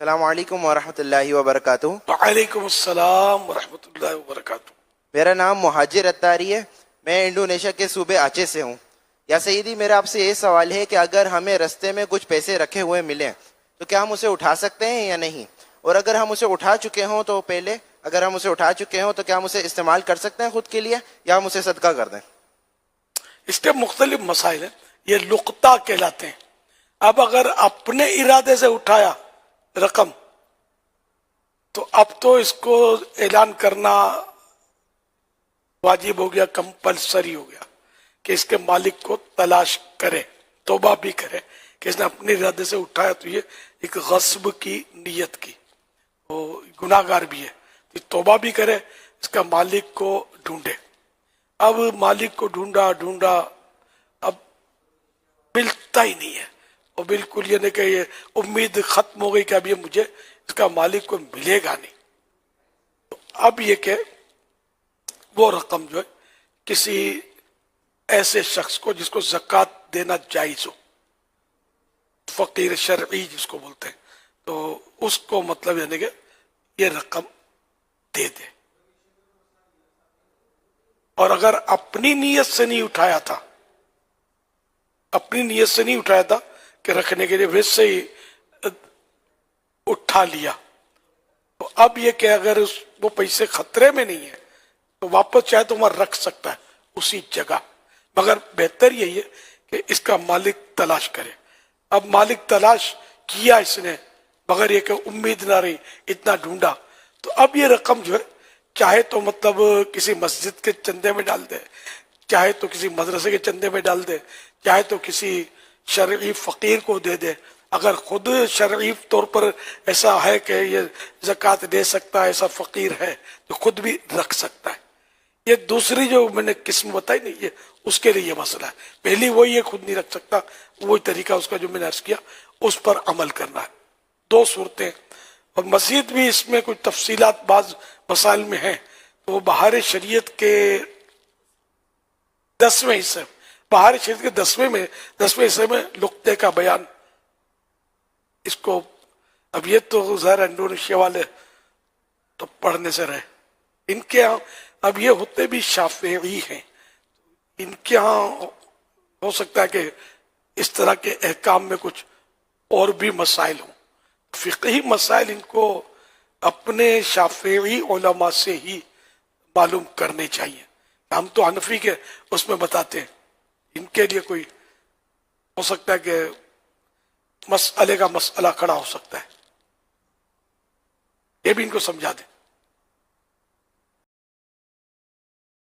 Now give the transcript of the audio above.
السلام علیکم ورحمۃ اللہ وبرکاتہ۔ وعلیکم السلام ورحمۃ اللہ وبرکاتہ۔ میرا نام مہاجر اتاری ہے، میں انڈونیشیا کے صوبے آچے سے ہوں۔ یا سیدی، میرا آپ سے یہ سوال ہے کہ اگر ہمیں رستے میں کچھ پیسے رکھے ہوئے ملیں تو کیا ہم اسے اٹھا سکتے ہیں یا نہیں؟ اور اگر ہم اسے اٹھا چکے ہوں تو کیا ہم اسے استعمال کر سکتے ہیں خود کے لیے یا ہم اسے صدقہ کر دیں؟ اس کے مختلف مسائل ہیں، یہ لقطہ کہلاتے ہیں۔ اب اگر اپنے ارادے سے اٹھایا رقم تو اب تو اس کو اعلان کرنا واجب ہو گیا، کمپلسری ہو گیا کہ اس کے مالک کو تلاش کرے، توبہ بھی کرے کہ اس نے اپنے ارادے سے اٹھایا تو یہ ایک غصب کی نیت کی، وہ گناہ گار بھی ہے، تو توبہ بھی کرے، اس کا مالک کو ڈھونڈے۔ اب مالک کو ڈھونڈا اب ملتا ہی نہیں ہے، اور بالکل یہ نہیں کہ یہ امید ختم ہو گئی کہ اب یہ مجھے اس کا مالک کو ملے گا نہیں۔ تو اب یہ کہ وہ رقم جو ہے کسی ایسے شخص کو جس کو زکوٰۃ دینا جائز ہو، فقیر شرعی جس کو بولتے ہیں، تو اس کو مطلب یعنی کہ یہ رقم دے دے۔ اور اگر اپنی نیت سے نہیں اٹھایا تھا کہ رکھنے کے لیے، ویسے ہی اٹھا لیا، تو اب یہ کہ اگر وہ پیسے خطرے میں نہیں ہیں تو واپس چاہے تو وہاں رکھ سکتا ہے اسی جگہ، مگر بہتر یہی ہے کہ اس کا مالک تلاش کرے۔ اب مالک تلاش کیا اس نے، مگر یہ کہ امید نہ رہی، اتنا ڈھونڈا، تو اب یہ رقم جو ہے چاہے تو مطلب کسی مسجد کے چندے میں ڈال دے، چاہے تو کسی مدرسے کے چندے میں ڈال دے، چاہے تو کسی شرعی فقیر کو دے دے۔ اگر خود شرعی طور پر ایسا ہے کہ یہ زکوٰۃ دے سکتا ہے، ایسا فقیر ہے، تو خود بھی رکھ سکتا ہے۔ یہ دوسری جو میں نے قسم بتائی نہیں، یہ اس کے لیے یہ مسئلہ ہے۔ پہلی وہی ہے خود نہیں رکھ سکتا، وہی طریقہ اس کا جو میں نے عرض کیا اس پر عمل کرنا ہے۔ دو صورتیں، اور مزید بھی اس میں کچھ تفصیلات بعض مسائل میں ہیں، تو وہ بہار شریعت کے 10ویں حصے، بہار شریعت کے 10ویں حصے میں لقطے کا بیان، اس کو اب یہ تو ظاہر انڈونیشیا والے تو پڑھنے سے رہے، ان کے ہاں اب یہ ہوتے بھی شافعی ہیں، ان کے ہاں ہو سکتا ہے کہ اس طرح کے احکام میں کچھ اور بھی مسائل ہوں۔ فقہی مسائل ان کو اپنے شافعی علماء سے ہی معلوم کرنے چاہیے۔ ہم تو حنفی کے اس میں بتاتے ہیں، ان کے لیے کوئی ہو سکتا ہے کہ مسئلے کا مسئلہ کھڑا ہو سکتا ہے، یہ بھی ان کو سمجھا دیں۔